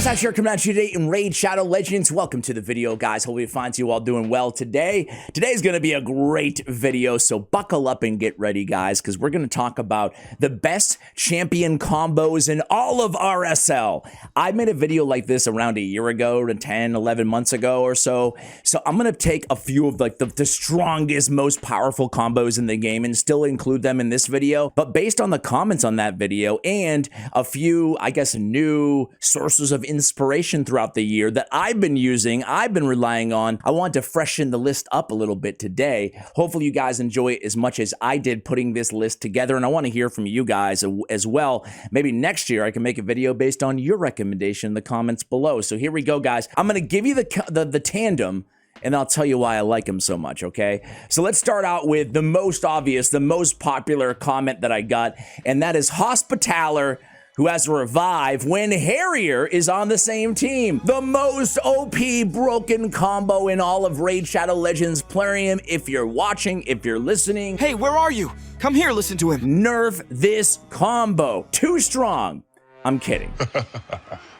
guys, Ash here coming at you today in Raid Shadow Legends. Welcome to the video, guys. Hopefully it finds you all doing well today. Today's going to be a great video, so buckle up and get ready, guys, because we're going to talk about the best champion combos in all of RSL. I made a video like this around a year ago, 10, 11 months ago or so. So I'm going to take a few of like the strongest, most powerful combos in the game and still include them in this video. But based on the comments on that video and a few, I guess, new sources of inspiration throughout the year that I've been using, I've been relying on, I want to freshen the list up a little bit today. Hopefully you guys enjoy it as much as I did putting this list together, and I want to hear from you guys as well. Maybe next year I can make a video based on your recommendation in the comments below. So here we go, guys. I'm going to give you the tandem, and I'll tell you why I like him so much, okay? So let's start out with the most obvious, the most popular comment that I got, and that is Hospitaller, who has a revive when Harrier is on the same team. The most OP broken combo in all of Raid Shadow Legends. Plarium, if you're watching, if you're listening. Hey, where are you? Come here, listen to him. Nerf this combo. Too strong. I'm kidding.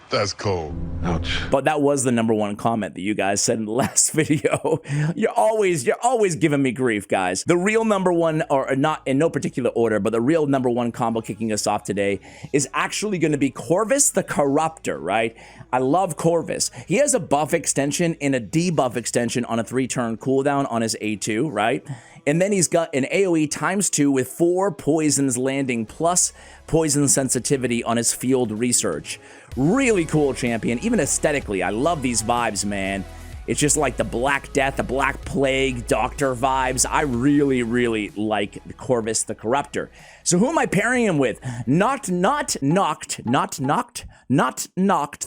That's cool. Ouch. But that was the #1 comment that you guys said in the last video. You're always giving me grief, guys. The real #1, or not in no particular order, but the real #1 combo kicking us off today is actually going to be Corvis the Corruptor, right? I love Corvis. He has a buff extension and a debuff extension on a 3-turn cooldown on his A2, right? And then he's got an AoE ×2 with 4 poisons landing plus poison sensitivity on his field research. Really cool champion, even aesthetically. I love these vibes, man. It's just like the Black Death, the Black Plague, Doctor vibes. I really, really like Corvis the Corruptor. So who am I pairing him with? Not Knocked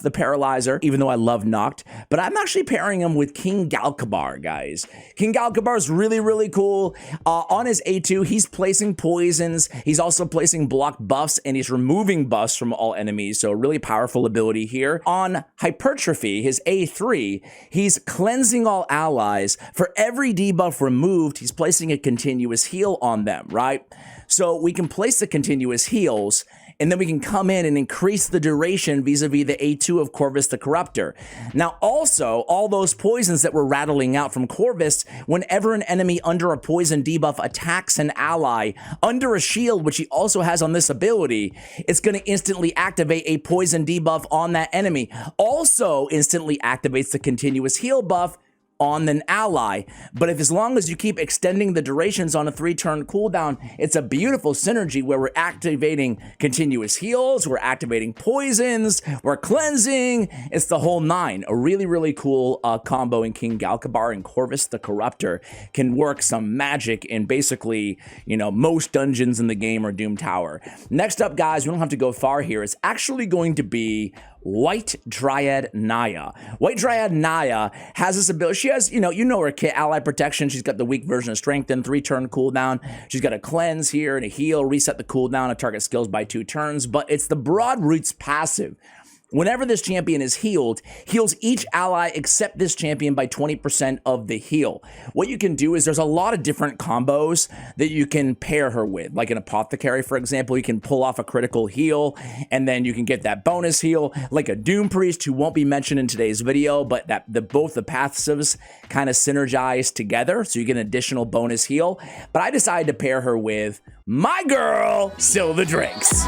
the Paralyzer, even though I love Knocked, but I'm actually pairing him with King Gallcobar, guys. King Gallcobar is really, really cool. On his A2, he's placing poisons. He's also placing block buffs, and he's removing buffs from all enemies, so a really powerful ability here. On Hypertrophy, his A3, he's cleansing all allies. For every debuff removed, he's placing a continuous heal on them, right? So we can place the continuous heals, and then we can come in and increase the duration vis-a-vis the A2 of Corvis the Corruptor. Now, also, all those poisons that we're rattling out from Corvis, whenever an enemy under a poison debuff attacks an ally under a shield, which he also has on this ability, it's going to instantly activate a poison debuff on that enemy. Also instantly activates the continuous heal buff on an ally. But if as long as you keep extending the durations on a 3-turn cooldown, it's a beautiful synergy where we're activating continuous heals, we're activating poisons, we're cleansing. It's the whole 9. A really, really cool combo in King Gallcobar, and Corvis the Corruptor can work some magic in basically, you know, most dungeons in the game or Doom Tower. Next up, guys, we don't have to go far here. It's actually going to be White Dryad Nia. White Dryad Nia has this ability. She has, you know her kit, ally protection. She's got the weak version of strengthen, 3-turn cooldown. She's got a cleanse here and a heal, reset the cooldown of target skills by 2 turns, but it's the Broad Roots passive. Whenever this champion is healed, heals each ally except this champion by 20% of the heal. What you can do is there's a lot of different combos that you can pair her with. Like an Apothecary, for example, you can pull off a critical heal, and then you can get that bonus heal. Like a Doom Priest, who won't be mentioned in today's video, but both the passives kind of synergize together, so you get an additional bonus heal. But I decided to pair her with my girl, Syl the Drakes.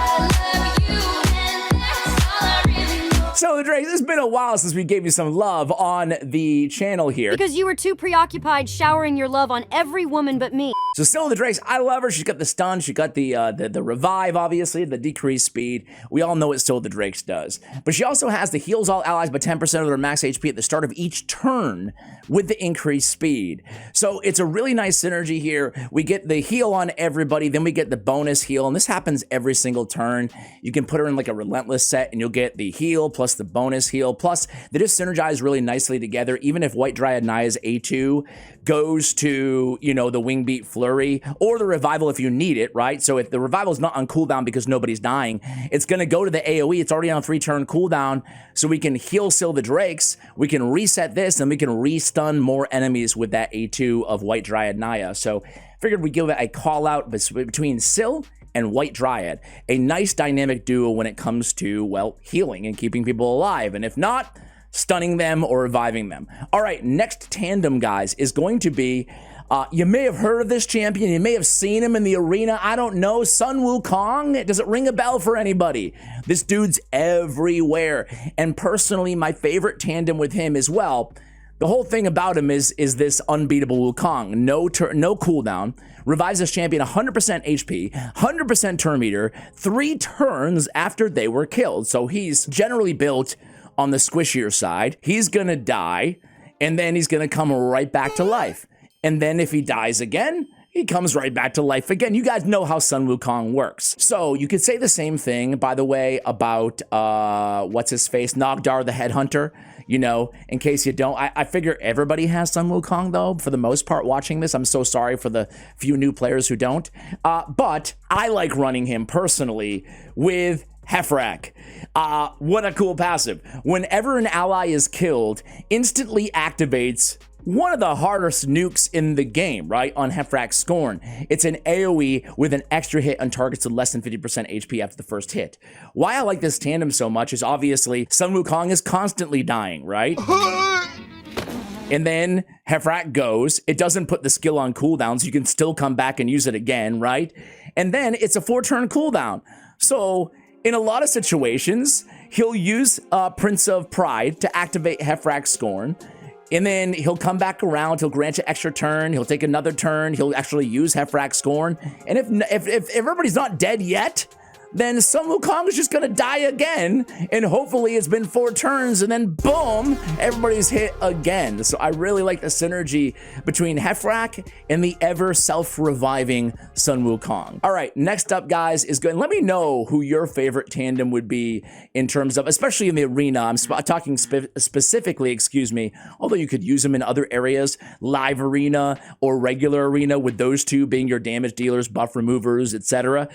So the Drakes, it's been a while since we gave you some love on the channel here. Because you were too preoccupied showering your love on every woman but me. So Syl the Drakes, I love her. She's got the stun, she got the revive, obviously, the decreased speed. We all know what Syl the Drakes does. But she also has the heals all allies by 10% of their max HP at the start of each turn with the increased speed. So it's a really nice synergy here. We get the heal on everybody, then we get the bonus heal, and this happens every single turn. You can put her in like a relentless set, and you'll get the heal plus the bonus heal. Plus, they just synergize really nicely together. Even if White Dryad Nia's A2 goes to, you know, the Wingbeat Flurry or the Revival if you need it, right? So if the Revival is not on cooldown because nobody's dying, it's going to go to the AoE. It's already on a 3-turn cooldown, so we can heal Syl the Drakes, we can reset this, and we can re-stun more enemies with that A2 of White Dryad Nia. So figured we'd give it a call out between Syl and White Dryad. A nice dynamic duo when it comes to, well, healing and keeping people alive. And if not, stunning them or reviving them. All right, next tandem, guys, is going to be, you may have heard of this champion. You may have seen him in the arena. I don't know. Sun Wukong? Does it ring a bell for anybody? This dude's everywhere. And personally, my favorite tandem with him as well, the whole thing about him is this unbeatable Wukong. No cooldown. Revives this champion 100% HP, 100% turn meter, 3 turns after they were killed. So he's generally built on the squishier side. He's gonna die, and then he's gonna come right back to life. And then if he dies again, he comes right back to life again. You guys know how Sun Wukong works. So you could say the same thing, by the way, about, what's his face? Nogdar the Headhunter. You know, in case you don't, I figure everybody has Sun Wukong, though, for the most part watching this. I'm so sorry for the few new players who don't. But I like running him personally with Hephraak. What a cool passive. Whenever an ally is killed, instantly activates one of the hardest nukes in the game, right? On Hephraak's Scorn. It's an AoE with an extra hit on targets with less than 50% HP after the first hit. Why I like this tandem so much is obviously Sun Wukong is constantly dying, right? And then Hephraak goes, it doesn't put the skill on cooldown, so you can still come back and use it again, right? And then it's a 4-turn cooldown. So in a lot of situations, he'll use Prince of Pride to activate Hephraak's Scorn. And then he'll come back around, he'll grant you extra turn, he'll take another turn, he'll actually use Hephraak's Scorn. And if everybody's not dead yet, then Sun Wukong is just gonna die again, and hopefully it's been 4 turns, and then boom, everybody's hit again. So I really like the synergy between Hephraak and the ever self-reviving Sun Wukong. All right, next up, guys, is good. Let me know who your favorite tandem would be in terms of, especially in the arena. I'm talking specifically, excuse me, although you could use them in other areas, live arena or regular arena, with those two being your damage dealers, buff removers, etc.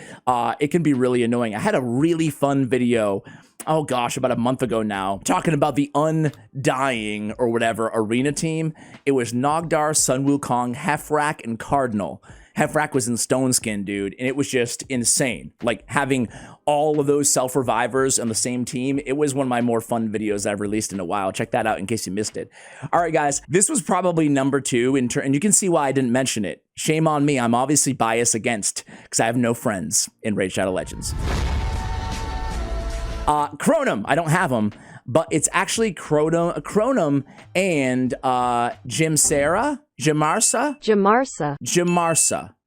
It can be really annoying. I had a really fun video, oh gosh, about a month ago now, talking about the undying or whatever arena team. It was Nogdar, Sun Wukong, Hephraak, and Cardinal. Hephraak was in Stone Skin, dude, and it was just insane. Like, having all of those self-revivers on the same team, it was one of my more fun videos I've released in a while. Check that out in case you missed it. All right, guys, this was probably number 2, and you can see why I didn't mention it. Shame on me, I'm obviously biased against, because I have no friends in Raid Shadow Legends. Chronum, I don't have them, but it's actually Chronum and Jamarsa.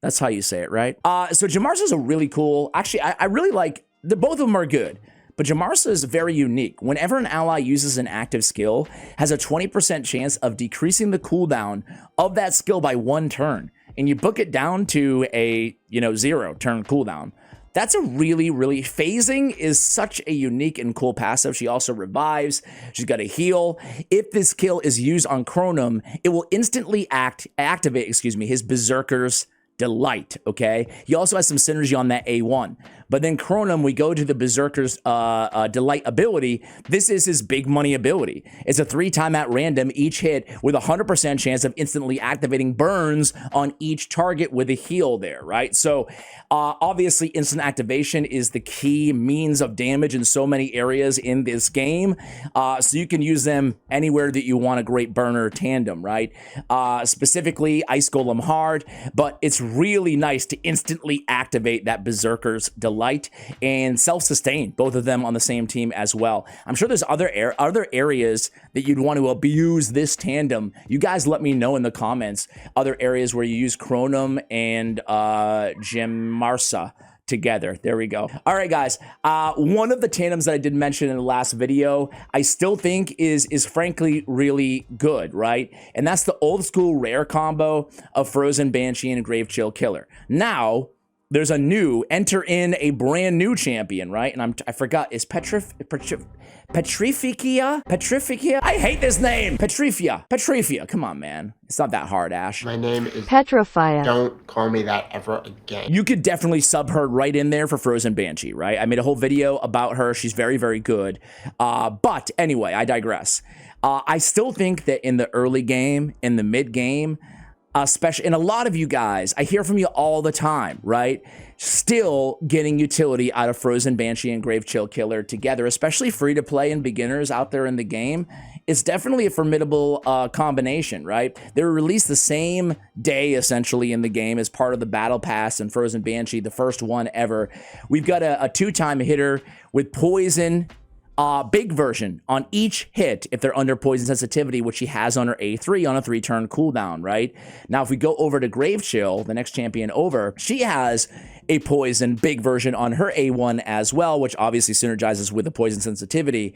That's how you say it, right? So Jamarsa is a really cool, actually, I really like, both of them are good, but Jamarsa is very unique. Whenever an ally uses an active skill, has a 20% chance of decreasing the cooldown of that skill by 1 turn, and you book it down to a, 0 turn cooldown. That's a really, really, phasing is such a unique and cool passive. She also revives. She's got a heal. If this skill is used on Chronum, it will instantly activate, his Berserker's Delight, okay? He also has some synergy on that A1. But then Chronum, we go to the Berserker's Delight ability. This is his big money ability. It's a 3-time at random each hit with a 100% chance of instantly activating burns on each target with a heal there, right? So obviously instant activation is the key means of damage in so many areas in this game. So you can use them anywhere that you want a great burner tandem, right? Specifically Ice Golem hard, but it's really nice to instantly activate that Berserker's Delight and self-sustain, both of them on the same team as well. I'm sure there's other areas that you'd want to abuse this tandem. You guys let me know in the comments other areas where you use Chronum and Jamarsa together. There we go. All right, guys. One of the tandems that I did mention in the last video, I still think is frankly really good, right? And that's the old school rare combo of Frozen Banshee and Gravechill Killer. Now, there's a a brand new champion, right? And I forgot, is Petrificia? I hate this name. Petrifia. Come on, man. It's not that hard, Ash. My name is Petrifia. Don't call me that ever again. You could definitely sub her right in there for Frozen Banshee, right? I made a whole video about her. She's very, very good. But anyway, I digress. I still think that in the early game, in the mid game, especially, and a lot of you guys, I hear from you all the time, right? Still getting utility out of Frozen Banshee and Gravechill Killer together, especially free to play and beginners out there in the game. It's definitely a formidable combination, right? They were released the same day, essentially, in the game as part of the Battle Pass and Frozen Banshee, the first one ever. We've got a 2-time hitter with poison, big version on each hit if they're under poison sensitivity, which she has on her A3 on a 3-turn cooldown, right? Now, if we go over to Gravechill, the next champion over, she has a poison big version on her A1 as well, which obviously synergizes with the poison sensitivity.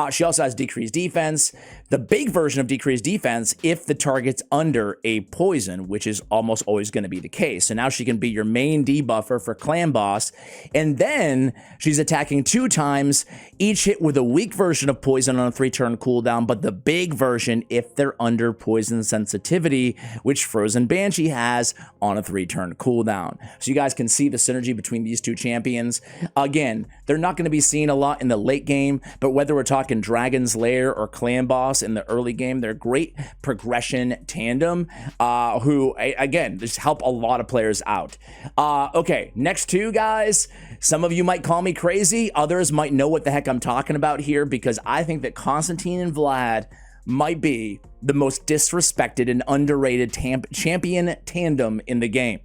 She also has decreased defense, the big version of decreased defense if the target's under a poison, which is almost always going to be the case. So now she can be your main debuffer for Clan Boss, and then she's attacking 2 times, each hit with a weak version of poison on a 3-turn cooldown, but the big version if they're under poison sensitivity, which Frozen Banshee has on a 3-turn cooldown. So you guys can see the synergy between these 2 champions. Again, they're not going to be seen a lot in the late game, but whether we're talking Dragon's Lair or Clan Boss in the early game, they're great progression tandem who, again, just help a lot of players out. Okay, next 2 guys. Some of you might call me crazy. Others might know what the heck I'm talking about here, because I think that Constantin and Vlad might be the most disrespected and underrated champion tandem in the game.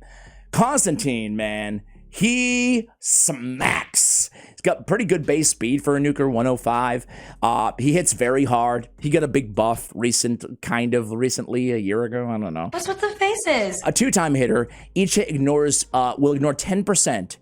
Constantine, man, he smacks. He's got pretty good base speed for a nuker, 105. He hits very hard. He got a big buff recently, a year ago, I don't know. What's with the faces? A 2-time hitter. Each hit will ignore 10%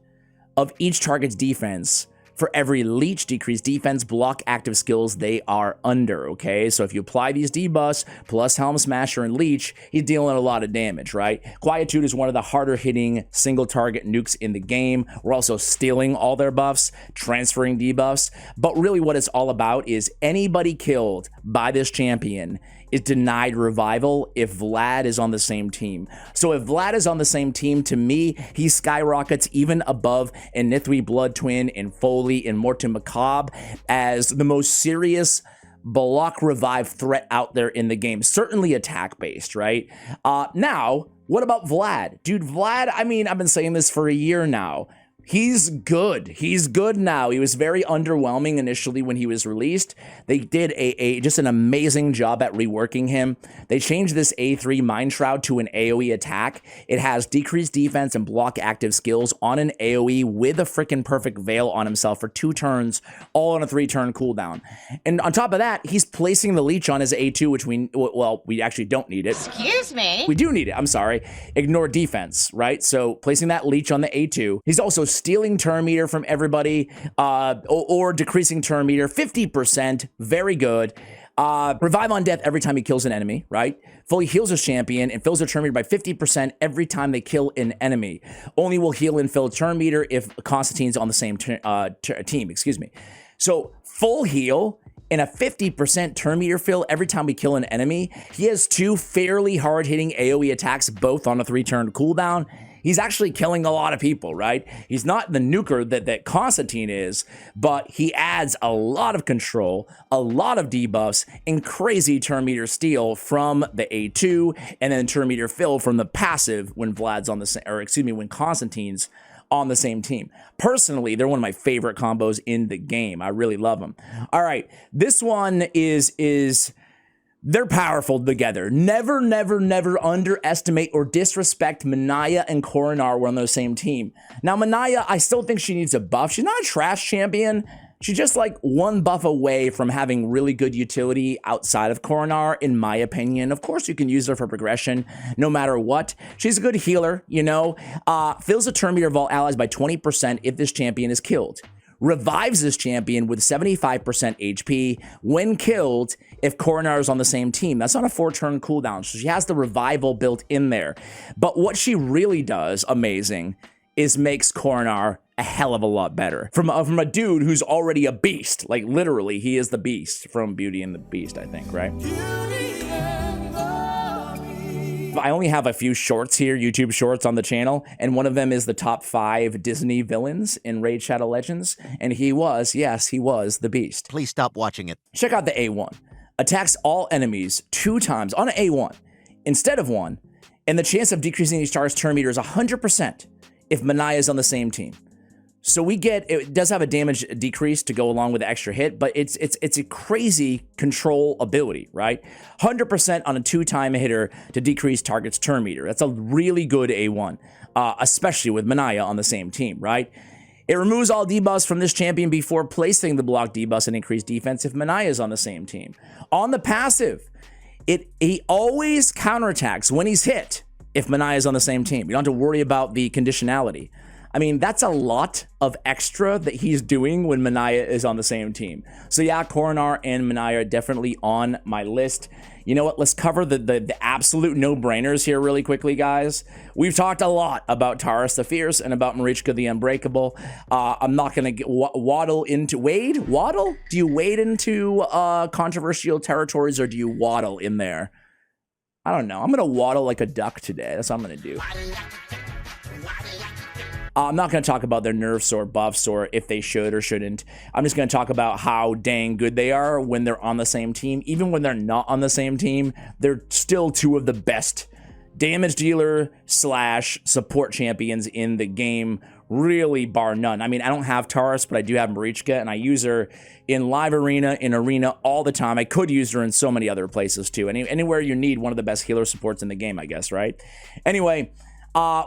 of each target's defense for every leech, decreased defense, block, active skills they are under, okay? So if you apply these debuffs, plus Helm Smasher and Leech, he's dealing a lot of damage, right? Quietude is one of the harder hitting single target nukes in the game. We're also stealing all their buffs, transferring debuffs, but really what it's all about is anybody killed by this champion is denied revival if Vlad is on the same team. So if Vlad is on the same team, to me, he skyrockets even above Nithwi Blood Twin and Foley and Morton Macabre as the most serious block revive threat out there in the game. Certainly attack based, right? Now, what about Vlad? Dude, Vlad, I mean, I've been saying this for a year now. He's good. He's good now. He was very underwhelming initially when he was released. They did just an amazing job at reworking him. They changed this A3 Mind Shroud to an AoE attack. It has decreased defense and block active skills on an AoE with a freaking perfect veil on himself for 2 turns, all on a 3-turn cooldown. And on top of that, he's placing the leech on his A2, which we actually don't need it. Excuse me? We do need it, I'm sorry. Ignore defense, right? So placing that leech on the A2. He's also stealing turn meter from everybody, or decreasing turn meter 50%, very good. Revive on death every time he kills an enemy, right? Fully heals his champion and fills their turn meter by 50% every time they kill an enemy. Only will heal and fill turn meter if Constantine's on the same team, excuse me. So full heal and a 50% turn meter fill every time we kill an enemy. He has 2 fairly hard-hitting AoE attacks, both on a 3-turn cooldown. He's actually killing a lot of people, right? He's not the nuker that Constantine is, but he adds a lot of control, a lot of debuffs, and crazy turn meter steal from the A2, and then turn meter fill from the passive when Vlad's on the same, or excuse me, when Constantine's on the same team. Personally, they're one of my favorite combos in the game. I really love them. All right, this one is they're powerful together. Never, never, never underestimate or disrespect Minaya and Khoronar were on the same team. Now, Minaya, I still think she needs a buff. She's not a trash champion. She's just like 1 buff away from having really good utility outside of Khoronar, in my opinion. Of course, you can use her for progression no matter what. She's a good healer, you know. Fills the turn meter of all allies by 20% if this champion is killed. Revives this champion with 75% HP when killed if Khoronar is on the same team. That's not a 4-turn cooldown, so she has the revival built in there. But what she really does, amazing, is makes Khoronar a hell of a lot better. From a dude who's already a beast. Like, literally, he is the beast from Beauty and the Beast, I think, right? I only have a few shorts here, YouTube shorts on the channel, and one of them is the top 5 Disney villains in Raid Shadow Legends, and he was, yes, he was the Beast. Please stop watching it. Check out the A1. Attacks all enemies 2 times on an A1 instead of 1, And the chance of decreasing each star's turn meter is 100% if Minaya is on the same team. So we get, it does have a damage decrease to go along with the extra hit, but it's a crazy control ability, right? 100% on a 2-time hitter to decrease target's turn meter. That's a really good A1, especially with Minaya on the same team, right? It removes all debuffs from this champion before placing the block debuffs and increased defense if Minaya is on the same team. On the passive, he always counterattacks when he's hit if Minaya is on the same team. You don't have to worry about the conditionality. I mean, that's a lot of extra that he's doing when Minaya is on the same team. So yeah, Khoronar and Minaya are definitely on my list. You know what? Let's cover the absolute no-brainers here really quickly, guys. We've talked a lot about Taurus the Fierce and about Marichka the Unbreakable. I'm not going to waddle into... Waddle? Do you wade into controversial territories or do you waddle in there? I don't know. I'm going to waddle like a duck today. That's what I'm going to do. I'm not going to talk about their nerfs or buffs or if they should or shouldn't. I'm just going to talk about how dang good they are when they're on the same team. Even when they're not on the same team, they're still two of the best damage dealer / support champions in the game, really bar none. I mean, I don't have Taurus, but I do have Marichka, and I use her in live arena, in arena all the time. I could use her in so many other places too. Anywhere you need one of the best healer supports in the game, I guess, right? Anyway...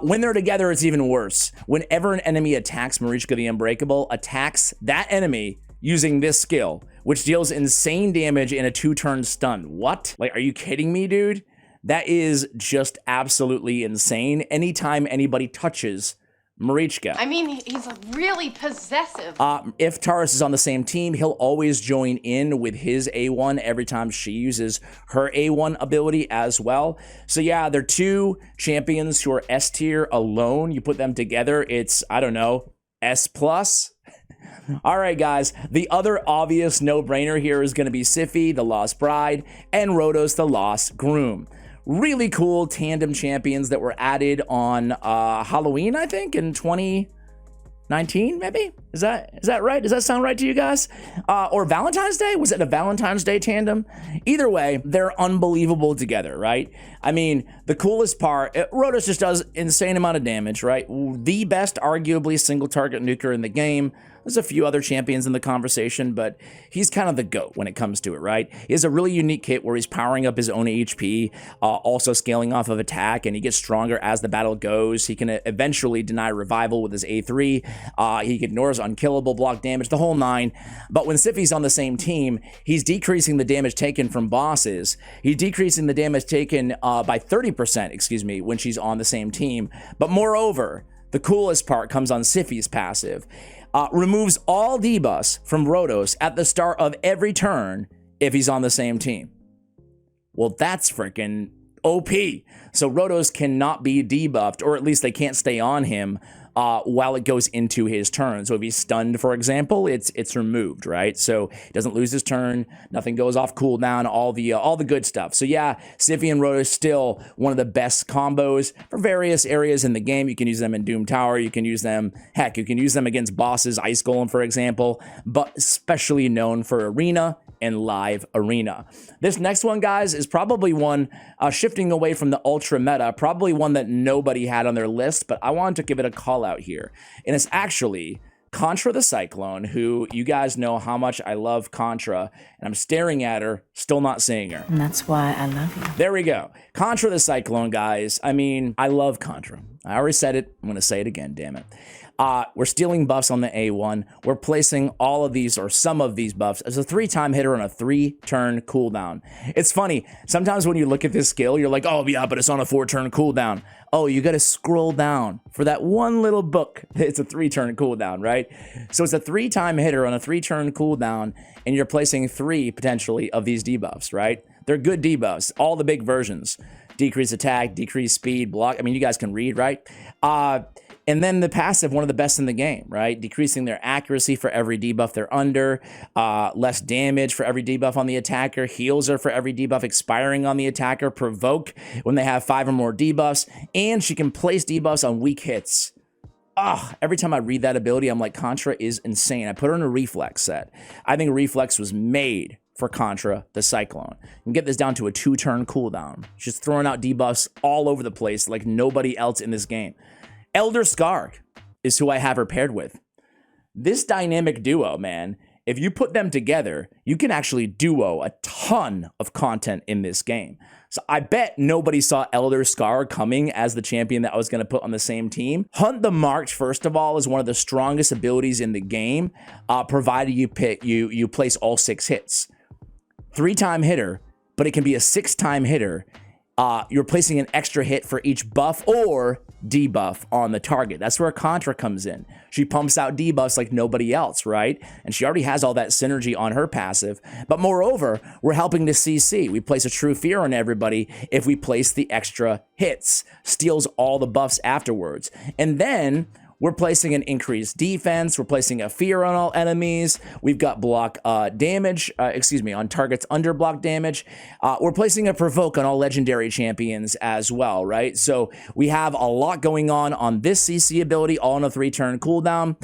when they're together, it's even worse. Whenever an enemy attacks Marichka the Unbreakable, attacks that enemy using this skill, which deals insane damage in a 2-turn stun. What? Like, are you kidding me, dude? That is just absolutely insane. Anytime anybody touches Marichka. I mean, he's really possessive. If Taurus is on the same team, he'll always join in with his A1 every time she uses her A1 ability as well. So yeah, they're two champions who are S tier alone. You put them together, it's, I don't know, S+. All right, guys, the other obvious no-brainer here is going to be Cify, the Lost Bride, and Rotos, the Lost Groom. Really cool tandem champions that were added on Halloween, I think, in 2019, maybe? Is that right? Does that sound right to you guys? Or Valentine's Day? Was it a Valentine's Day tandem? Either way, they're unbelievable together, right? I mean, the coolest part, Rotos just does insane amount of damage, right? The best, arguably, single target nuker in the game. There's a few other champions in the conversation, but he's kind of the GOAT when it comes to it, right? He has a really unique kit where he's powering up his own HP, also scaling off of attack, and he gets stronger as the battle goes. He can eventually deny revival with his A3. He ignores unkillable block damage, the whole 9. But when Cify's on the same team, he's decreasing the damage taken from bosses. He's decreasing the damage taken by 30%, excuse me, when she's on the same team. But moreover, the coolest part comes on Cify's passive. Removes all debuffs from Rotos at the start of every turn if he's on the same team. Well, that's freaking OP. So Rotos cannot be debuffed, or at least they can't stay on him while it goes into his turn. So if he's stunned, for example, it's removed, right? So he doesn't lose his turn, nothing goes off cooldown, all the good stuff. So yeah, Cify and Rotos still one of the best combos for various areas in the game. You can use them in Doom Tower, you can use them, heck, you can use them against bosses, Ice Golem, for example, but especially known for arena and live arena. This next one, guys, is probably one shifting away from the ultra meta, probably one that nobody had on their list, but I wanted to give it a call out here. And it's actually Contra the Cyclone, who you guys know how much I love Contra, and I'm staring at her, still not seeing her. And that's why I love you. There we go. Contra the Cyclone, guys. I mean, I love Contra. I already said it. I'm going to say it again, damn it. We're stealing buffs on the A1. We're placing all of these or some of these buffs as a 3-time hitter on a 3-turn cooldown. It's funny. Sometimes when you look at this skill, you're like, oh, yeah, but it's on a 4-turn cooldown. Oh, you got to scroll down for that one little book. It's a 3-turn cooldown, right? So it's a 3-time hitter on a 3-turn cooldown, and you're placing 3 potentially of these debuffs, right? They're good debuffs. All the big versions. Decrease attack, decrease speed, block. I mean, you guys can read, right? And then the passive, one of the best in the game, right? Decreasing their accuracy for every debuff they're under, less damage for every debuff on the attacker, heals her for every debuff expiring on the attacker, provoke when they have 5 or more debuffs, and she can place debuffs on weak hits. Every time I read that ability, I'm like, Contra is insane. I put her in a Reflex set. I think Reflex was made for Contra the Cyclone. You can get this down to a 2-turn cooldown. She's throwing out debuffs all over the place like nobody else in this game. Elder Skarg is who I have her paired with. This dynamic duo, man, if you put them together, you can actually duo a ton of content in this game. So I bet nobody saw Elder Skarg coming as the champion that I was going to put on the same team. Hunt the Marked, first of all, is one of the strongest abilities in the game, provided you place all 6 hits. 3-time hitter, but it can be a 6-time hitter. You're placing an extra hit for each buff or debuff on the target. That's where Contra comes in. She pumps out debuffs like nobody else, right? And she already has all that synergy on her passive. But moreover, we're helping the CC. We place a True Fear on everybody if we place the extra hits. Steals all the buffs afterwards. And then we're placing an increased defense. We're placing a fear on all enemies. We've got block damage, on targets under block damage. We're placing a provoke on all legendary champions as well, right? So we have a lot going on this CC ability, all on a 3-turn cooldown.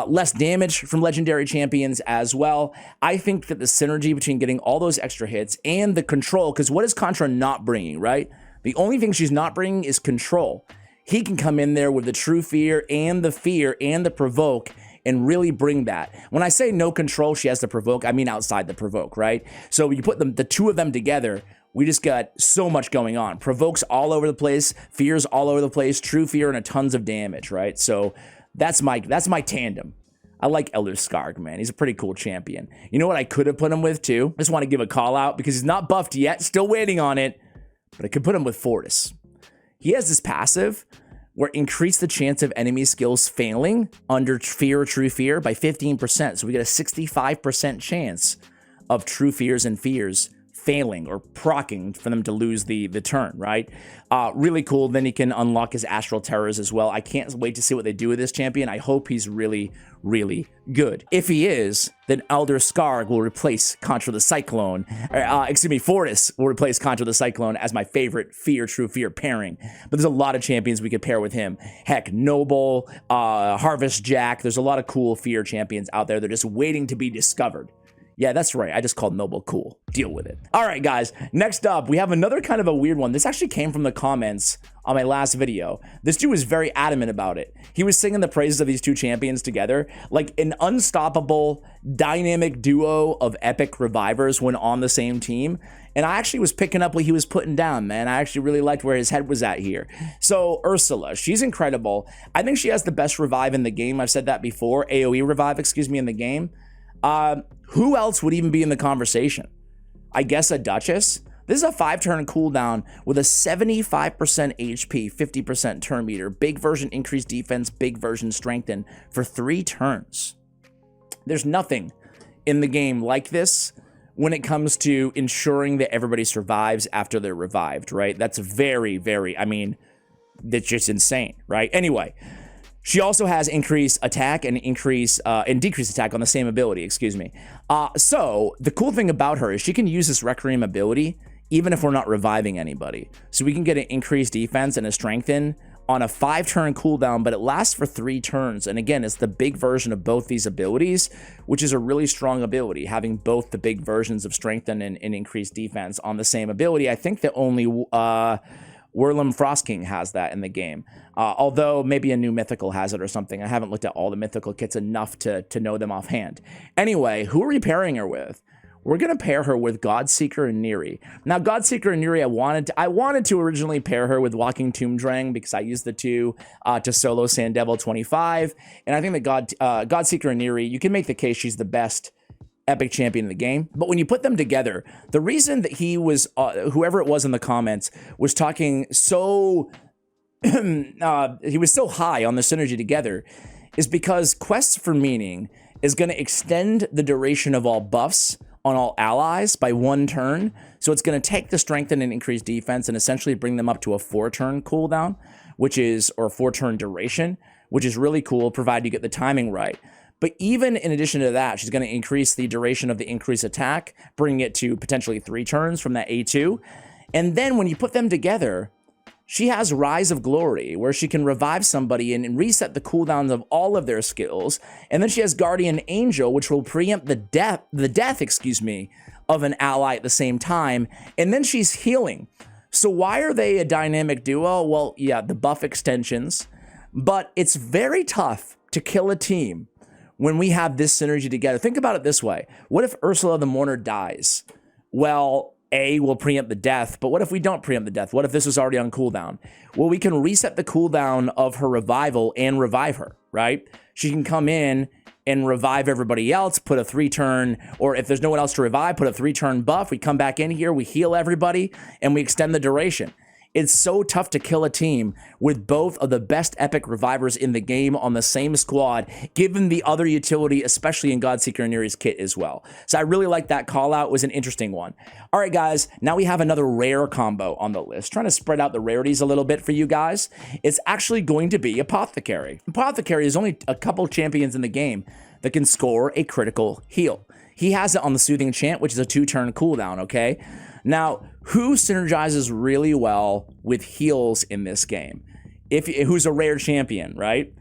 Less damage from legendary champions as well. I think that the synergy between getting all those extra hits and the control, because what is Contra not bringing, right? The only thing she's not bringing is control. He can come in there with the True Fear and the Provoke and really bring that. When I say no control, she has the Provoke, I mean outside the Provoke, right? So you put the 2 of them together, we just got so much going on. Provokes all over the place, Fears all over the place, True Fear, and a tons of damage, right? So that's my tandem. I like Elder Skarg, man. He's a pretty cool champion. You know what I could have put him with, too? I just want to give a call out because he's not buffed yet, still waiting on it, but I could put him with Fortis. He has this passive where increase the chance of enemy skills failing under Fear or True Fear by 15%. So we get a 65% chance of True Fears and Fears failing or proccing for them to lose the turn, right? Really cool. Then he can unlock his Astral Terrors as well. I can't wait to see what they do with this champion. I hope he's really, really good. If he is, then Elder Skarg will replace Contra the Cyclone. Fortis will replace Contra the Cyclone as my favorite Fear, True Fear pairing. But there's a lot of champions we could pair with him. Heck, Noble, Harvest Jack. There's a lot of cool Fear champions out there. They're just waiting to be discovered. Yeah, that's right. I just called Noble cool. Deal with it. All right, guys. Next up, we have another kind of a weird one. This actually came from the comments on my last video. This dude was very adamant about it. He was singing the praises of these 2 champions together, like an unstoppable, dynamic duo of epic revivers when on the same team. And I actually was picking up what he was putting down, man. I actually really liked where his head was at here. So Ursula, she's incredible. I think she has the best revive in the game. I've said that before. AoE revive, in the game. Who else would even be in the conversation? I guess a Duchess. This is a 5-turn cooldown with a 75% HP, 50% turn meter, big version increased defense, big version strengthen for 3 turns. There's nothing in the game like this when it comes to ensuring that everybody survives after they're revived, right? That's very, very, that's just insane, right? Anyway, she also has increased attack and decreased attack on the same ability, So the cool thing about her is she can use this Requiem ability even if we're not reviving anybody. So we can get an increased defense and a strengthen on a 5-turn cooldown, but it lasts for 3 turns. And again, it's the big version of both these abilities, which is a really strong ability, having both the big versions of strengthen and increased defense on the same ability. I think that only Whirlum Frost King has that in the game. Although maybe a new mythical has it or something. I haven't looked at all the mythical kits enough to know them offhand. Anyway, who are we pairing her with? We're going to pair her with Godseeker and Neri. Now, Godseeker and Neri, I wanted to originally pair her with Walking Tomb Drang because I used the 2 to solo Sand Devil 25. And I think that Godseeker and Neri, you can make the case she's the best epic champion in the game. But when you put them together, the reason that he was, whoever it was in the comments, was talking so, he was so high on the synergy together is because Quests for Meaning is going to extend the duration of all buffs on all allies by 1 turn. So it's going to take the strengthen and increase defense and essentially bring them up to a 4-turn cooldown, or 4-turn duration, which is really cool, provided you get the timing right. But even in addition to that, she's going to increase the duration of the increased attack, bringing it to potentially 3 turns from that A2. And then when you put them together, she has Rise of Glory, where she can revive somebody and reset the cooldowns of all of their skills. And then she has Guardian Angel, which will preempt the death, of an ally at the same time. And then she's healing. So why are they a dynamic duo? Well, yeah, the buff extensions, but it's very tough to kill a team when we have this synergy together. Think about it this way. What if Ursula the Mourner dies? Well, we'll preempt the death, but what if we don't preempt the death? What if this was already on cooldown? Well, we can reset the cooldown of her revival and revive her, right? She can come in and revive everybody else, put a 3-turn, or if there's no one else to revive, put a 3-turn buff. We come back in here, we heal everybody, and we extend the duration. It's so tough to kill a team with both of the best epic revivers in the game on the same squad, given the other utility, especially in Godseeker and Neri's kit as well. So I really like that call out. It was an interesting one. All right, guys, now we have another rare combo on the list. Trying to spread out the rarities a little bit for you guys. It's actually going to be Apothecary. Apothecary is only a couple champions in the game that can score a critical heal. He has it on the Soothing Chant, which is a 2-turn cooldown, okay? Now, who synergizes really well with heals in this game? Who's a rare champion, right?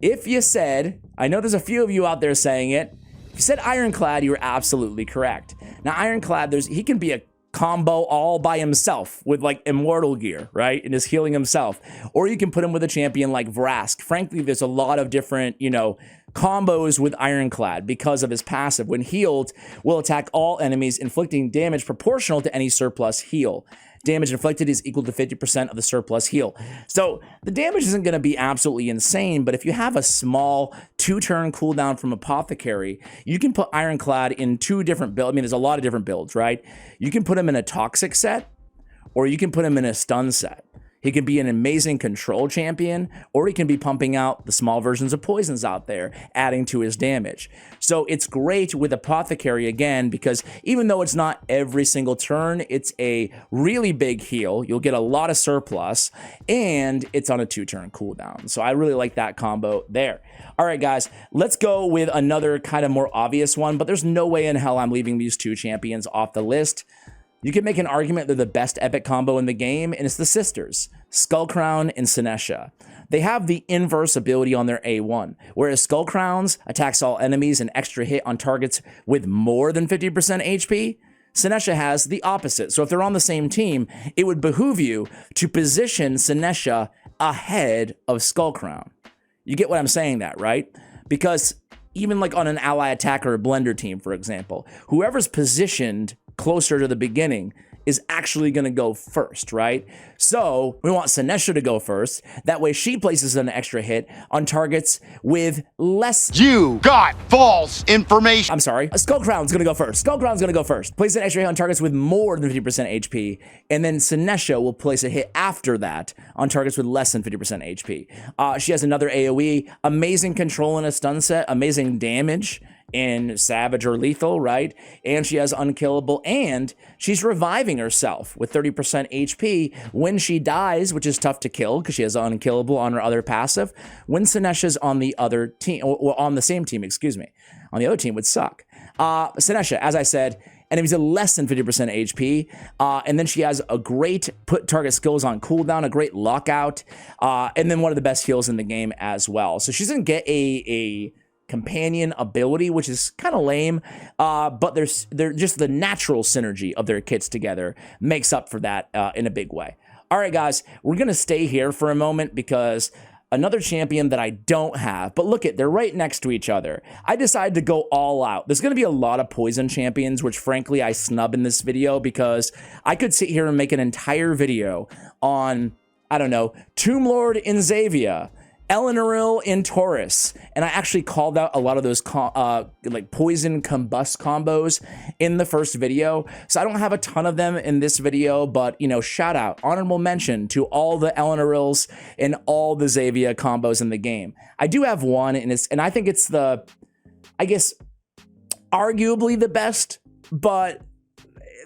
If you said, I know there's a few of you out there saying it, if you said Ironclad, you were absolutely correct. Now, Ironclad, he can be a combo all by himself with like immortal gear, right? And is healing himself. Or you can put him with a champion like Vrax. Frankly, there's a lot of different, combos with Ironclad because of his passive. When healed, will attack all enemies, inflicting damage proportional to any surplus heal. Damage inflicted is equal to 50% of the surplus heal. So the damage isn't going to be absolutely insane, but if you have a small 2-turn cooldown from Apothecary, you can put Ironclad in 2 different builds. I mean, there's a lot of different builds, right? You can put him in a toxic set, or you can put him in a stun set. He can be an amazing control champion, or he can be pumping out the small versions of poisons out there, adding to his damage. So it's great with Apothecary again, because even though it's not every single turn, it's a really big heal. You'll get a lot of surplus, and it's on a 2-turn cooldown. So I really like that combo there. All right, guys, let's go with another kind of more obvious one, but there's no way in hell I'm leaving these 2 champions off the list. You can make an argument they're the best epic combo in the game, and it's the sisters, Skullcrown and Sinesha. They have the inverse ability on their A1, whereas Skullcrown's attacks all enemies and extra hit on targets with more than 50% HP. Sinesha has the opposite. So if they're on the same team, it would behoove you to position Sinesha ahead of Skullcrown. You get what I'm saying that, right? Because even like on an ally attacker or blender team, for example, whoever's positioned closer to the beginning is actually going to go first, right? So we want Sinesha to go first. That way she places an extra hit on targets with less... You got false information. I'm sorry. Skullcrown's going to go first. Skullcrown's going to go first. Place an extra hit on targets with more than 50% HP. And then Sinesha will place a hit after that on targets with less than 50% HP. She has another AoE. Amazing control in a stun set. Amazing damage in Savage or Lethal, right? And she has Unkillable, and she's reviving herself with 30% HP when she dies, which is tough to kill because she has Unkillable on her other passive. When Sinesha's on the other team, or on the same team, excuse me. On the other team would suck. Sinesha, as I said, enemies at less than 50% HP, and then she has a great put target skills on cooldown, a great lockout, and then one of the best heals in the game as well. So she doesn't get a companion ability, which is kind of lame, but they're just the natural synergy of their kits together makes up for that in a big way. All right, guys, we're gonna stay here for a moment because another champion that I don't have, but look they're right next to each other. I decided to go all out. There's gonna be a lot of poison champions, which frankly I snub in this video because I could sit here and make an entire video on, I don't know, Tomb Lord in Xavia, Eleanoril in Taurus, and I actually called out a lot of those like poison combust combos in the first video, so I don't have a ton of them in this video, but shout out, honorable mention to all the Eleanorils and all the Xavia combos in the game. I do have one, and I think it's I guess arguably the best, but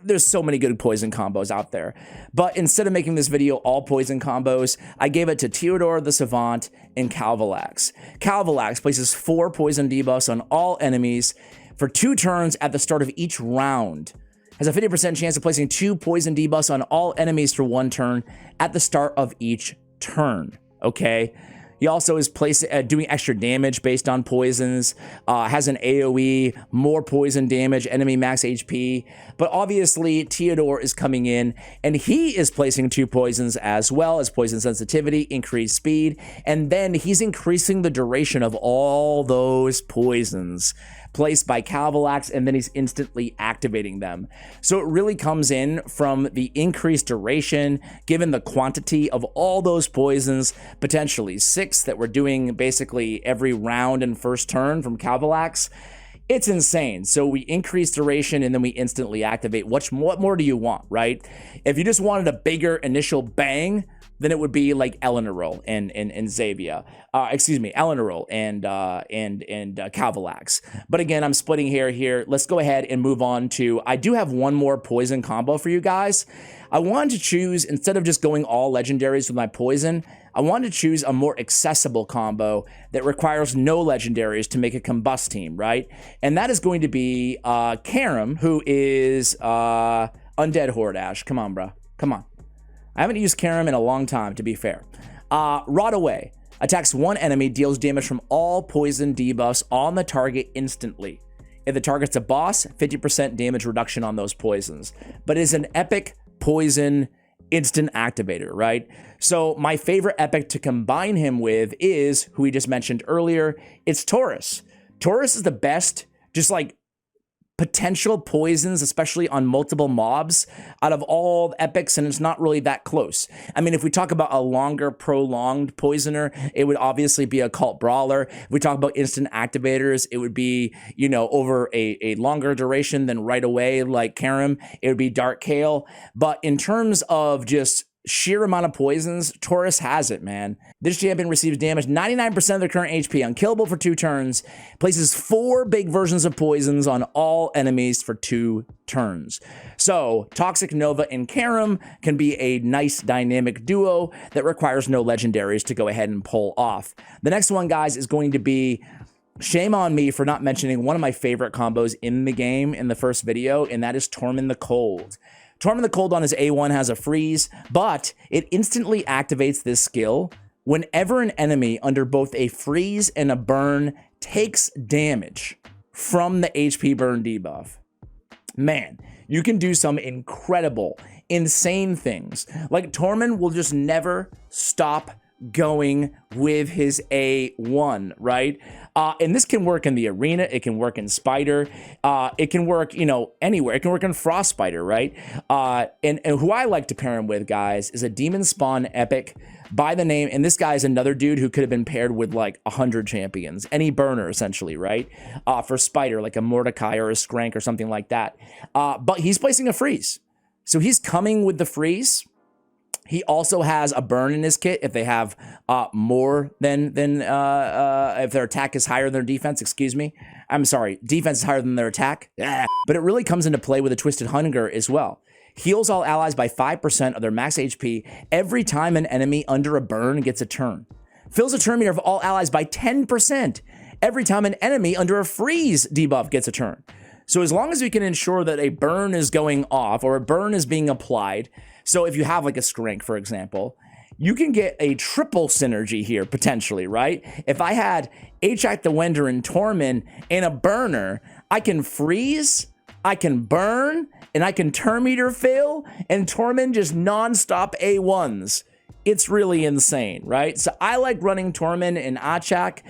there's so many good poison combos out there. But instead of making this video all poison combos, I gave it to Teodor the Savant and Calvalax. Calvalax places 4 poison debuffs on all enemies for 2 turns at the start of each round. has a 50% chance of placing 2 poison debuffs on all enemies for 1 turn at the start of each turn, okay? He also is doing extra damage based on poisons, has an AoE, more poison damage, enemy max HP. But obviously, Teodor is coming in, and he is placing 2 poisons as well as poison sensitivity, increased speed, and then he's increasing the duration of all those poisons placed by Kalax, and then he's instantly activating them. So it really comes in from the increased duration, given the quantity of all those poisons, potentially 6 that we're doing basically every round and first turn from Kalax. It's insane. So we increase duration and then we instantly activate. What more do you want, right? If you just wanted a bigger initial bang, then it would be like Eleanor and Xavier. Eleanor and Kalax. But again, I'm splitting hair here. Let's go ahead and move on to, I do have one more poison combo for you guys. I wanted to choose, instead of just going all legendaries with my poison, I wanted to choose a more accessible combo that requires no legendaries to make a combust team, right? And that is going to be Karam, who is Undead Hordash. Come on, bro. Come on. I haven't used Karam in a long time, to be fair. Rot Away. Attacks 1 enemy, deals damage from all poison debuffs on the target instantly. If the target's a boss, 50% damage reduction on those poisons. But it is an epic poison instant activator, right? So my favorite epic to combine him with is, who we just mentioned earlier, it's Taurus. Taurus is the best, just like, potential poisons, especially on multiple mobs, out of all epics, and it's not really that close. I mean, if we talk about a longer, prolonged poisoner, it would obviously be a Cult Brawler. If we talk about instant activators, it would be, you know, over a longer duration than right away, like Karam. It would be Dark Kael. But in terms of just sheer amount of poisons, Taurus has it, man. This champion receives damage 99% of their current HP, unkillable for 2 turns, places 4 big versions of poisons on all enemies for 2 turns. So Toxic Nova and Karam can be a nice dynamic duo that requires no legendaries to go ahead and pull off. The next one, guys, is going to be, shame on me for not mentioning one of my favorite combos in the game in the first video, and that is Tormin the Cold. Tormin the Cold on his A1 has a freeze, but it instantly activates this skill whenever an enemy under both a freeze and a burn takes damage from the HP burn debuff. Man, you can do some incredible, insane things. Like, Tormin will just never stop going with his A1, right? And this can work in the arena, it can work in Spider, it can work, you know, anywhere. It can work in Frost Spider, right? And who I like to pair him with, guys, is a Demon Spawn epic by the name, and this guy is another dude who could have been paired with like 100 champions, any burner essentially, right? For Spider, like a Mordecai or a Skank or something like that. But he's placing a freeze. So he's coming with the freeze. He also has a burn in his kit if they have more than if their attack is higher than their defense, excuse me. I'm sorry, defense is higher than their attack. But it really comes into play with a Twisted Hunger as well. Heals all allies by 5% of their max HP every time an enemy under a burn gets a turn. Fills a turn meter of all allies by 10% every time an enemy under a freeze debuff gets a turn. So as long as we can ensure that a burn is going off or a burn is being applied, so if you have like a Skank, for example, you can get a triple synergy here, potentially, right? If I had H.I. the Wender and Tormin and a burner, I can freeze, I can burn, and I can turn meter fail, and Tormin just non-stop A1s. It's really insane, right? So I like running Tormin and Achak.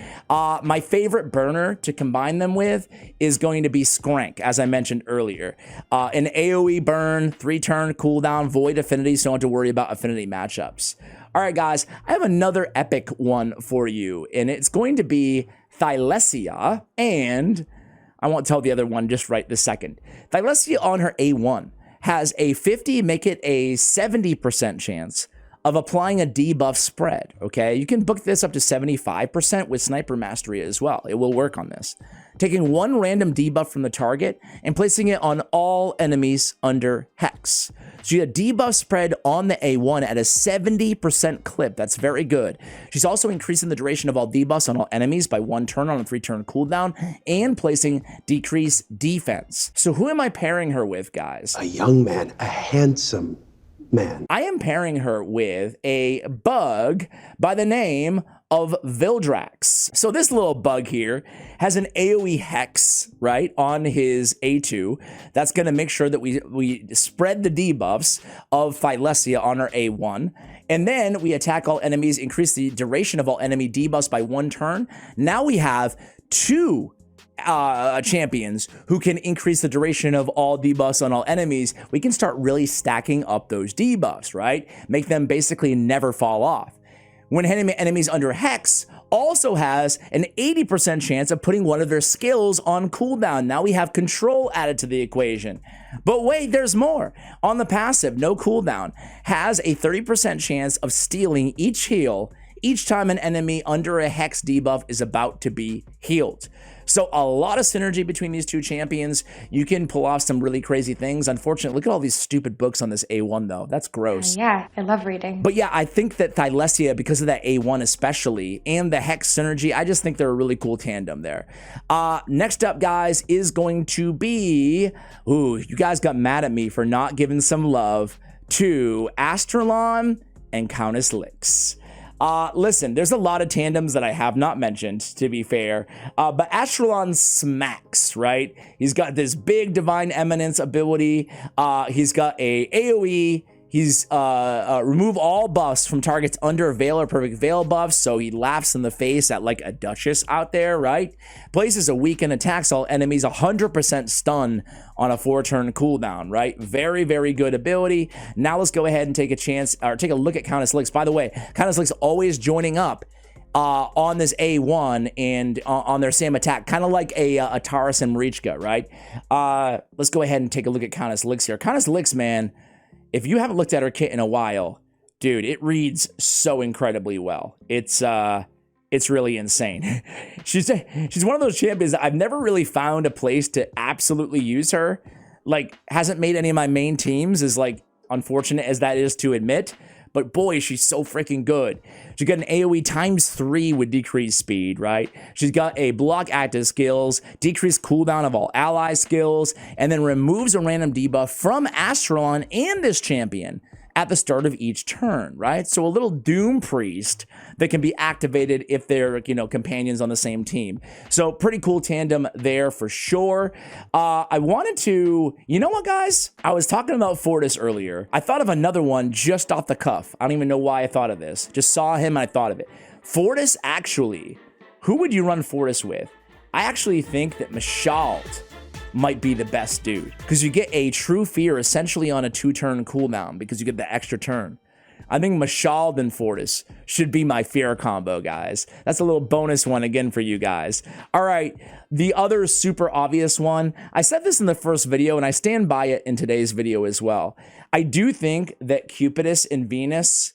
My favorite burner to combine them with is going to be Skank, as I mentioned earlier. An AoE burn, 3-turn cooldown, void affinity, so you don't have to worry about affinity matchups. All right, guys, I have another epic one for you, and it's going to be Thylesia, and I won't tell the other one just right this second. Thylesia on her A1 has a 50, make it a 70% chance of applying a debuff spread, okay? You can book this up to 75% with Sniper Mastery as well. It will work on this. Taking one random debuff from the target and placing it on all enemies under Hex. So you get a debuff spread on the A1 at a 70% clip. That's very good. She's also increasing the duration of all debuffs on all enemies by 1 turn on a 3-turn cooldown and placing decreased defense. So who am I pairing her with, guys? A young man, a handsome man. I am pairing her with a bug by the name of Vildrax. So this little bug here has an AoE hex, right, on his A2. That's going to make sure that we spread the debuffs of Thylesia on our A1. And then we attack all enemies, increase the duration of all enemy debuffs by 1 turn. Now we have 2 champions who can increase the duration of all debuffs on all enemies. We can start really stacking up those debuffs, right? Make them basically never fall off. When enemies under Hex also has an 80% chance of putting one of their skills on cooldown. Now we have control added to the equation. But wait, there's more. On the passive, no cooldown, has a 30% chance of stealing each heal each time an enemy under a Hex debuff is about to be healed. So a lot of synergy between these two champions. You can pull off some really crazy things. Unfortunately, look at all these stupid books on this A1 though. That's gross. Yeah, I love reading. But yeah, I think that Thylesia, because of that A1 especially, and the Hex synergy, I just think they're a really cool tandem there. Next up, guys, is going to be, ooh, you guys got mad at me for not giving some love to Astralon and Countess Lix. Listen, there's a lot of tandems that I have not mentioned, to be fair, but Astralon smacks, right? He's got this big Divine Eminence ability. He's got a AoE. He's remove all buffs from targets under Veil or Perfect Veil buffs, so he laughs in the face at like a Duchess out there, right? Places a weaken attacks all enemies 100% stun on a 4-turn cooldown, right? Very, very good ability. Now let's go ahead and take a chance, or take a look at Countess Lix. By the way, Countess Lix always joining up on this A1 and on their same attack, kind of like a Taurus and Marichka, right? Let's go ahead and take a look at Countess Lix here. Countess Lix, man, if you haven't looked at her kit in a while, dude, it reads so incredibly well. It's really insane. She's one of those champions that I've never really found a place to absolutely use her. Like, hasn't made any of my main teams, as like unfortunate as that is to admit. But boy, she's so freaking good. She's got an AoE ×3 with decreased speed, right? She's got a block active skills, decreased cooldown of all ally skills, and then removes a random debuff from Astralon and this champion at the start of each turn, right? So a little Doom Priest that can be activated if they're, you know, companions on the same team. So pretty cool tandem there for sure. I wanted to, you know what, guys? I was talking about Fortis earlier. I thought of another one just off the cuff. I don't even know why I thought of this. Just saw him and I thought of it. Fortis, actually, who would you run Fortis with? I actually think that Mashald might be the best dude, because you get a True Fear essentially on a 2-turn cooldown because you get the extra turn. I think Mashald and Fortis should be my fear combo, guys. That's a little bonus one again for you guys. All right, the other super obvious one, I said this in the first video and I stand by it in today's video as well. I do think that Cupidus and Venus,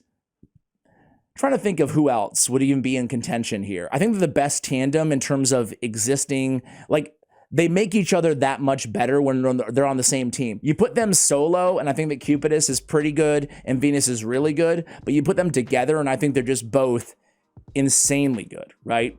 trying to think of who else would even be in contention here. I think they're the best tandem in terms of existing, like, they make each other that much better when they're on the same team. You put them solo, and I think that Cupidus is pretty good, and Venus is really good, but you put them together, and I think they're just both insanely good, right?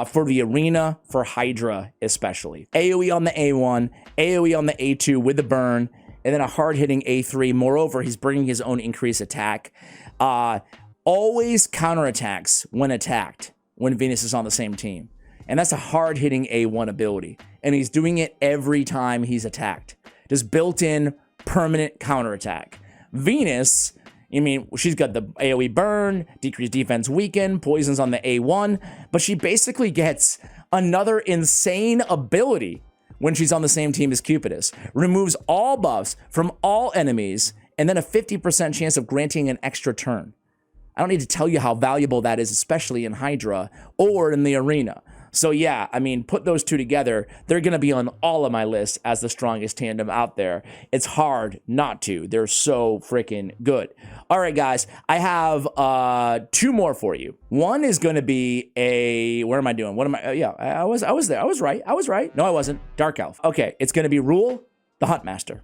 For the arena, for Hydra especially. AoE on the A1, AoE on the A2 with the burn, and then a hard-hitting A3. Moreover, he's bringing his own increased attack. Always counterattacks when attacked when Venus is on the same team. And that's a hard-hitting A1 ability. And he's doing it every time he's attacked. Just built-in, permanent counterattack. Venus, I mean, she's got the AoE burn, decreased defense weaken, poisons on the A1, but she basically gets another insane ability when she's on the same team as Cupidus. Removes all buffs from all enemies, and then a 50% chance of granting an extra turn. I don't need to tell you how valuable that is, especially in Hydra or in the arena. So yeah, I mean, put those two together, they're going to be on all of my lists as the strongest tandem out there. It's hard not to. They're so freaking good. All right, guys, I have 2 more for you. One is going to be a, what am I doing? What am I? Yeah, I was there. I was right. No, I wasn't. Dark Elf. Okay, it's going to be Ruel, the Huntmaster.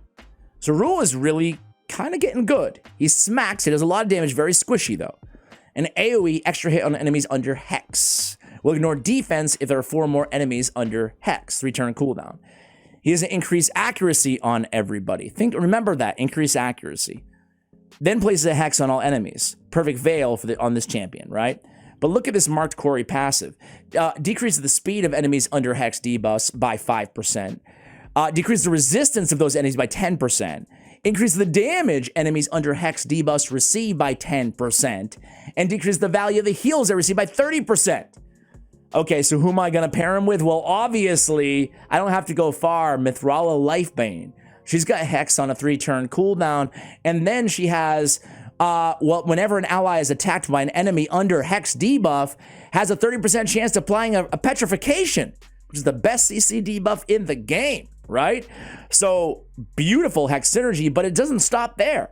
So Ruel is really kind of getting good. He smacks. He does a lot of damage. Very squishy though. An AoE extra hit on enemies under Hex. Will ignore defense if there are 4 more enemies under Hex. 3-turn cooldown. He has an increased accuracy on everybody. Remember that, increased accuracy. Then places a Hex on all enemies. Perfect veil on this champion, right? But look at this marked quarry passive. Decreases the speed of enemies under Hex debuffs by 5%. Decreases the resistance of those enemies by 10%. Increase the damage enemies under Hex debuffs receive by 10. And decrease the value of the heals they receive by 30%. Okay, so who am I going to pair him with? Well, obviously, I don't have to go far. Mithrala Lifebane. She's got Hex on a 3-turn cooldown. And then she has, well, whenever an ally is attacked by an enemy under Hex debuff, has a 30% chance of applying a petrification, which is the best CC debuff in the game, right? So, beautiful Hex synergy, but it doesn't stop there.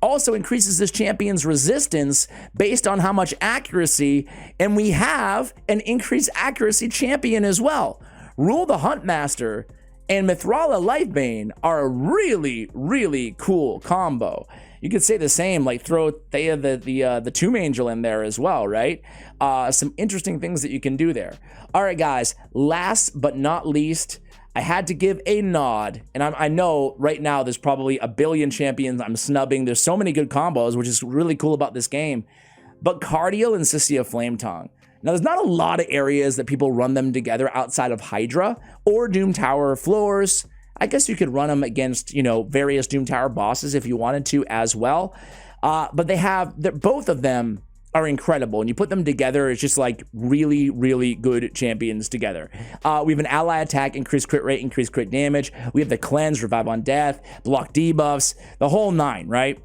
Also increases this champion's resistance based on how much accuracy, and we have an increased accuracy champion as well. Ruel the Huntmaster and Mithrala Lifebane are a really, really cool combo. You could say the same, like throw Thea the Tomb Angel in there as well, right? Some interesting things that you can do there. All right, guys, last but not least, I had to give a nod, and I know right now there's probably a billion champions I'm snubbing. There's so many good combos, which is really cool about this game. But Cardiel and Sicia Flametongue. Now, there's not a lot of areas that people run them together outside of Hydra or Doom Tower floors. I guess you could run them against, you know, various Doom Tower bosses if you wanted to as well. But both of them are incredible, and you put them together, it's just like really, really good champions together. We have an ally attack, increased crit rate, increased crit damage. We have the cleanse, revive on death, block debuffs, the whole 9, right?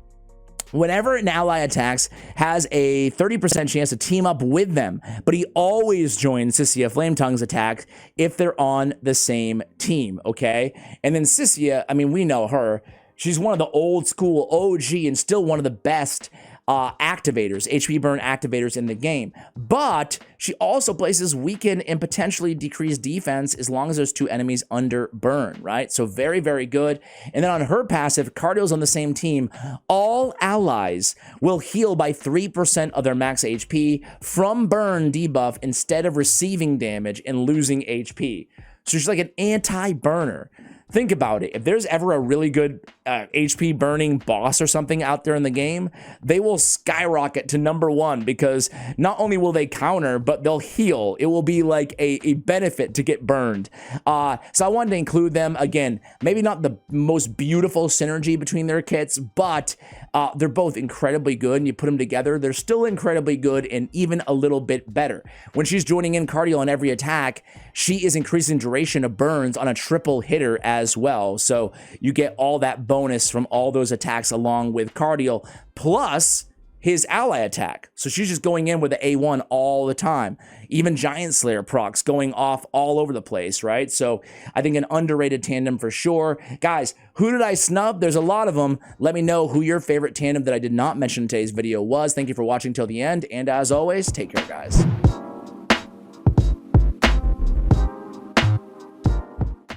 Whenever an ally attacks, has a 30% chance to team up with them, but he always joins Sicia Flametongue's attack if they're on the same team, okay? And then Sicia, I mean, we know her. She's one of the old school OG and still one of the best activators, HP burn activators in the game. But she also places weaken and potentially decreased defense as long as there's 2 enemies under burn, right? So very, very good. And then on her passive, Cardiel's on the same team. All allies will heal by 3% of their max HP from burn debuff instead of receiving damage and losing HP. So she's like an anti-burner. Think about it. If there's ever a really good HP burning boss or something out there in the game, they will skyrocket to #1 because not only will they counter, but they'll heal. It will be like a benefit to get burned. So I wanted to include them. Again, maybe not the most beautiful synergy between their kits, but they're both incredibly good, and you put them together, they're still incredibly good and even a little bit better. When she's joining in Cardiel on every attack, she is increasing duration of burns on a triple hitter as well. So you get all that bonus from all those attacks along with Cardiel, plus his ally attack. So she's just going in with the A1 all the time. Even Giant Slayer procs going off all over the place, right? So I think an underrated tandem for sure. Guys, who did I snub? There's a lot of them. Let me know who your favorite tandem that I did not mention in today's video was. Thank you for watching till the end. And as always, take care, guys.